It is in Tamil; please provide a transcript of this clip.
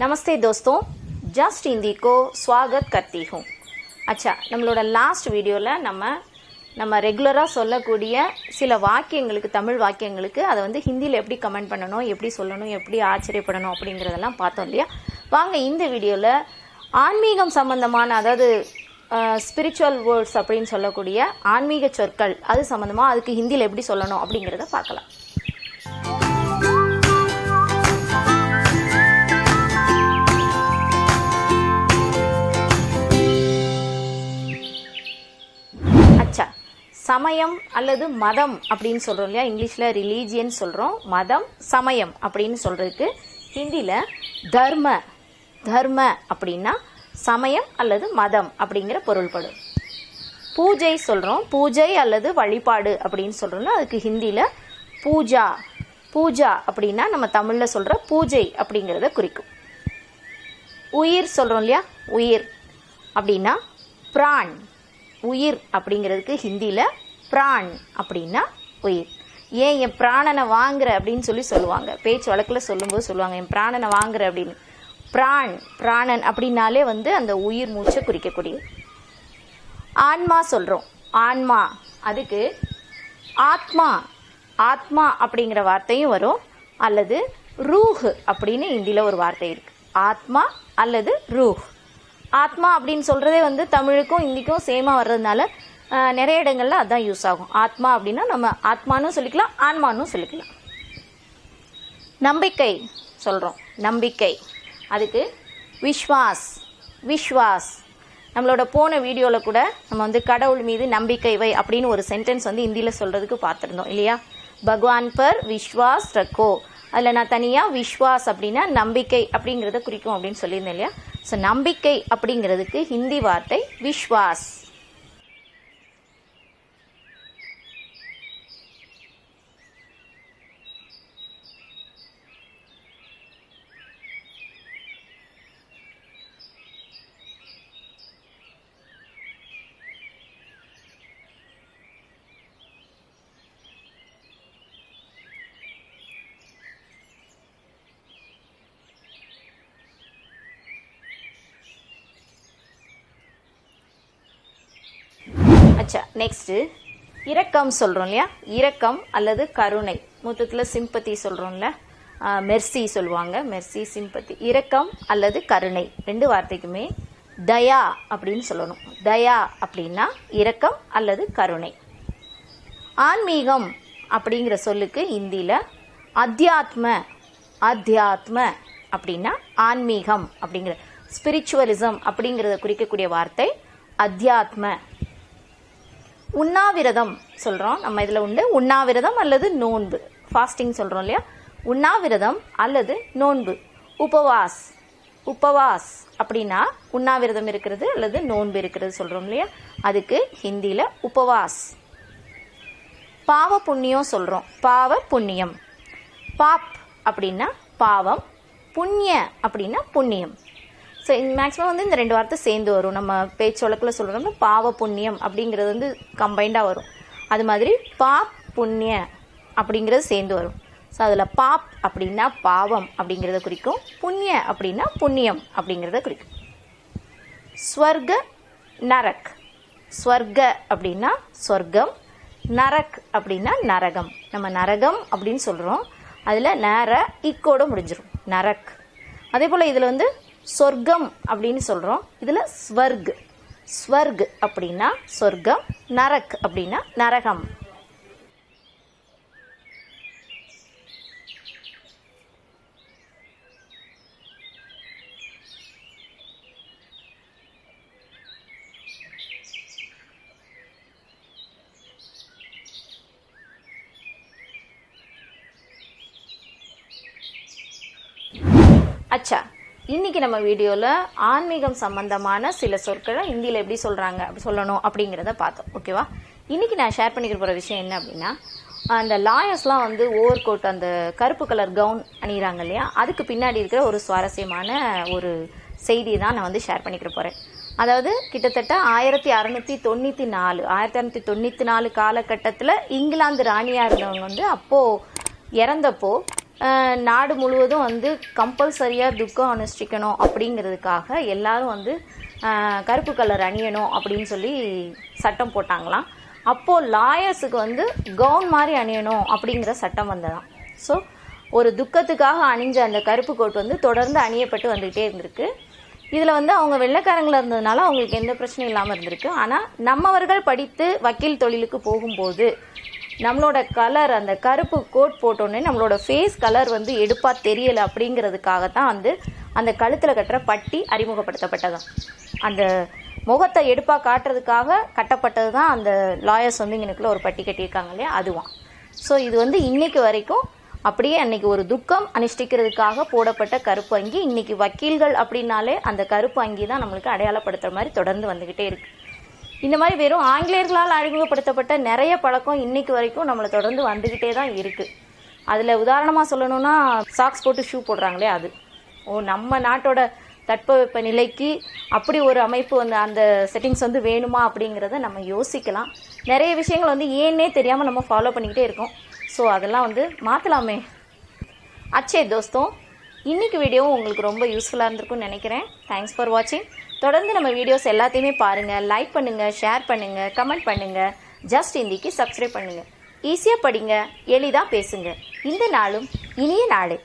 नमस्ते दोस्तों, जस्ट हिंदी को स्वागत करती हूँ. अच्छा, நம்மளோட லாஸ்ட் வீடியோவில் நம்ம ரெகுலராக சொல்லக்கூடிய சில வாக்கியங்களுக்கு, தமிழ் வாக்கியங்களுக்கு அதை வந்து ஹிந்தியில் எப்படி கமெண்ட் பண்ணணும், எப்படி சொல்லணும், எப்படி ஆச்சரியப்படணும் அப்படிங்கிறதெல்லாம் பார்த்தோம் இல்லையா. வாங்க இந்த வீடியோவில் ஆன்மீகம் சம்பந்தமான, அதாவது ஸ்பிரிச்சுவல் வேர்ட்ஸ் அப்படின்னு சொல்லக்கூடிய ஆன்மீக சொற்கள், அது சம்மந்தமாக அதுக்கு ஹிந்தியில் எப்படி சொல்லணும் அப்படிங்கிறத பார்க்கலாம். சமயம் அல்லது மதம் அப்படின்னு சொல்கிறோம் இல்லையா, இங்கிலீஷில் ரிலீஜியன் சொல்கிறோம், மதம் சமயம் அப்படின்னு சொல்கிறதுக்கு ஹிந்தியில் தர்ம அப்படின்னா சமயம் அல்லது மதம் அப்படிங்கிற பொருள்படும். பூஜை சொல்கிறோம், பூஜை அல்லது வழிபாடு அப்படின்னு சொல்கிறோம்னா அதுக்கு ஹிந்தியில் பூஜா அப்படின்னா நம்ம தமிழில் சொல்கிற பூஜை அப்படிங்கிறத குறிக்கும். உயிர் சொல்கிறோம் இல்லையா, உயிர் அப்படின்னா பிரான். உயிர் அப்படிங்கிறதுக்கு ஹிந்தியில் பிரான் அப்படின்னா உயிர். ஏன் என் பிராணனை வாங்குற அப்படின்னு சொல்லுவாங்க, பேச்சு வழக்கில் சொல்லும்போது சொல்லுவாங்க, என் பிராணனை வாங்குற அப்படின்னு. பிராணன் அப்படின்னாலே வந்து அந்த உயிர் மூச்சை குறிக்கக்கூடியது. ஆன்மா சொல்கிறோம், ஆன்மா, அதுக்கு ஆத்மா அப்படிங்கிற வார்த்தையும் வரும், அல்லது ரூஹ் அப்படின்னு ஹிந்தியில் ஒரு வார்த்தை இருக்குது. ஆத்மா அல்லது ரூஹ். ஆத்மா அப்படின்னு சொல்கிறதே வந்து தமிழுக்கும் ஹிந்திக்கும் சேமாக வர்றதுனால நிறைய இடங்களில் அதுதான் யூஸ் ஆகும். ஆத்மா அப்படின்னா நம்ம ஆத்மானும் சொல்லிக்கலாம், ஆன்மானும் சொல்லிக்கலாம். நம்பிக்கை சொல்கிறோம், நம்பிக்கை, அதுக்கு விஸ்வாஸ். நம்மளோட போன வீடியோவில் கூட நம்ம வந்து கடவுள் மீது நம்பிக்கை வை அப்படின்னு ஒரு சென்டென்ஸ் வந்து ஹிந்தியில் சொல்கிறதுக்கு பார்த்துருந்தோம் இல்லையா. பகவான் பர் விஸ்வாஸ் ரக்கோ, அதில் நான் தனியாக விஸ்வாஸ் அப்படின்னா நம்பிக்கை அப்படிங்கிறத குறிக்கும் அப்படின்னு சொல்லியிருந்தேன் இல்லையா. ஸோ நம்பிக்கை அப்படிங்கிறதுக்கு ஹிந்தி வார்த்தை விஸ்வாஸ். அச்சா, நெக்ஸ்ட்டு இரக்கம் சொல்கிறோம் இல்லையா. இரக்கம் அல்லது கருணை, மொத்தத்தில் சிம்பத்தி சொல்கிறோம்ல, மெர்சி சொல்லுவாங்க, மெர்சி சிம்பத்தி. இரக்கம் அல்லது கருணை ரெண்டு வார்த்தைக்குமே தயா அப்படின்னு சொல்லணும். தயா அப்படின்னா இரக்கம் அல்லது கருணை. ஆன்மீகம் அப்படிங்கிற சொல்லுக்கு ஹிந்தியில் அத்தியாத்ம அப்படின்னா ஆன்மீகம் அப்படிங்கிற ஸ்பிரிச்சுவலிசம் அப்படிங்கிறத குறிக்கக்கூடிய வார்த்தை அத்தியாத்ம. உண்ணாவிரதம் சொல்கிறோம், நம்ம இதில் உண்டு உண்ணாவிரதம் அல்லது நோன்பு, ஃபாஸ்டிங் சொல்கிறோம் இல்லையா. உண்ணாவிரதம் அல்லது நோன்பு. உபவாஸ் அப்படின்னா உண்ணாவிரதம் இருக்கிறது அல்லது நோன்பு இருக்கிறது சொல்கிறோம் இல்லையா, அதுக்கு ஹிந்தியில் உபவாஸ். பாவ புண்ணியம் சொல்கிறோம், பாவ புண்ணியம். பாப் அப்படின்னா பாவம், புண்ணிய அப்படின்னா புண்ணியம். ஸோ மேக்ஸிமம் வந்து இந்த ரெண்டு வார்த்தை சேர்ந்து வரும். நம்ம பேச்சு வழக்கில் சொல்கிறோம்னா பாவ புண்ணியம் அப்படிங்கிறது வந்து கம்பைண்டாக வரும். அது மாதிரி பாப் புண்ணிய அப்படிங்கிறது சேர்ந்து வரும். ஸோ அதில் பாப் அப்படின்னா பாவம் அப்படிங்கிறத குறிக்கும், புண்ணிய அப்படின்னா புண்ணியம் அப்படிங்கிறத குறிக்கும். ஸ்வர்க அப்படின்னா சொர்க்கம், நரக் அப்படின்னா நரகம். நம்ம நரகம் அப்படின்னு சொல்கிறோம், அதில் நேர இக்கோட முடிஞ்சிடும், நரக். அதே போல் இதில் வந்து சொர்க்கம் அப்படின்னு சொல்கிறோம், இதில் ஸ்வர்க் அப்படின்னா சொர்க்கம், நரக் அப்படின்னா நரகம். அச்சா, இன்றைக்கி நம்ம வீடியோவில் ஆன்மீகம் சம்பந்தமான சில சொற்களை ஹிந்தியில் எப்படி சொல்கிறாங்க, அப்படி சொல்லணும் அப்படிங்கிறத பார்த்தோம். ஓகேவா. இன்றைக்கி நான் ஷேர் பண்ணிக்கிற போகிற விஷயம் என்ன அப்படின்னா, அந்த லாயர்ஸ்லாம் வந்து ஓவர் கோட், அந்த கருப்பு கலர் கவுன் அணிகிறாங்க இல்லையா, அதுக்கு பின்னாடி இருக்கிற ஒரு சுவாரஸ்யமான ஒரு செய்தியை தான் நான் வந்து ஷேர் பண்ணிக்கிற போகிறேன். அதாவது கிட்டத்தட்ட 1694 காலகட்டத்தில் இங்கிலாந்து ராணியாக இருந்தவங்க வந்து அப்போது இறந்தப்போ நாடு முழுவதும் வந்து கம்பல்சரியாக துக்கம் அனுஷ்டிக்கணும் அப்படிங்கிறதுக்காக எல்லாரும் வந்து கருப்பு கலர் அணியணும் அப்படின்னு சொல்லி சட்டம் போட்டாங்களாம். அப்போது லாயர்ஸுக்கு வந்து கவுன் மாதிரி அணியணும் அப்படிங்கிற சட்டம் வந்ததாம். ஸோ ஒரு துக்கத்துக்காக அணிஞ்ச அந்த கருப்பு கோட் வந்து தொடர்ந்து அணியப்பட்டு வந்துக்கிட்டே இருந்திருக்கு. இதில் வந்து அவங்க வெள்ளைக்காரங்கள இருந்ததுனால அவங்களுக்கு எந்த பிரச்சனையும் இல்லாமல் இருந்திருக்கு. ஆனால் நம்மவர்கள் படித்து வக்கீல் தொழிலுக்கு போகும்போது நம்மளோட கலர் அந்த கருப்பு கோட் போட்டோன்னே நம்மளோட ஃபேஸ் கலர் வந்து எடுப்பாக தெரியலை அப்படிங்கிறதுக்காக தான் வந்து அந்த கழுத்தில் கட்டுற பட்டி அறிமுகப்படுத்தப்பட்டதான். அந்த முகத்தை எடுப்பாக காட்டுறதுக்காக கட்டப்பட்டது தான் அந்த லாயர்ஸ் வந்து இங்கனுக்குள்ள ஒரு பட்டி கட்டியிருக்காங்க இல்லையா, அதுவான். ஸோ இது வந்து இன்னைக்கு வரைக்கும் அப்படியே அன்னைக்கு ஒரு துக்கம் அனுஷ்டிக்கிறதுக்காக போடப்பட்ட கருப்பு அங்கி இன்னைக்கு வக்கீல்கள் அப்படின்னாலே அந்த கருப்பு அங்கி தான் நம்மளுக்கு அடையாளப்படுத்துகிற மாதிரி தொடர்ந்து வந்துக்கிட்டே இருக்குது. இந்த மாதிரி வெறும் ஆங்கிலேயர்களால் அறிமுகப்படுத்தப்பட்ட நிறைய பழக்கம் இன்னைக்கு வரைக்கும் நம்மளை தொடர்ந்து வந்துக்கிட்டே தான் இருக்குது. அதில் உதாரணமாக சொல்லணும்னா சாக்ஸ் போட்டு ஷூ போடுறாங்களே அது. நம்ம நாட்டோட தட்பவெப்ப நிலைக்கு அப்படி ஒரு அமைப்பு வந்து அந்த செட்டிங்ஸ் வந்து வேணுமா அப்படிங்கிறத நம்ம யோசிக்கலாம். நிறைய விஷயங்கள் வந்து ஏன்னே தெரியாமல் நம்ம ஃபாலோ பண்ணிக்கிட்டே இருக்கோம். ஸோ அதெல்லாம் வந்து மாற்றலாமே. அச்சே தோஸ்தோம், இன்றைக்கி வீடியோவும் உங்களுக்கு ரொம்ப யூஸ்ஃபுல்லாக இருந்திருக்கும்னு நினைக்கிறேன். தேங்க்ஸ் ஃபார் வாட்சிங். தொடர்ந்து நம்ம வீடியோஸ் எல்லாத்தையுமே பாருங்கள், லைக் பண்ணுங்கள், ஷேர் பண்ணுங்கள், கமெண்ட் பண்ணுங்கள். ஜஸ்ட் ஹிந்திக்கு சப்ஸ்கிரைப் பண்ணுங்கள். ஈஸியாக படிங்க, எளிதாக பேசுங்க. இந்த நாளும் இனிய நாளே.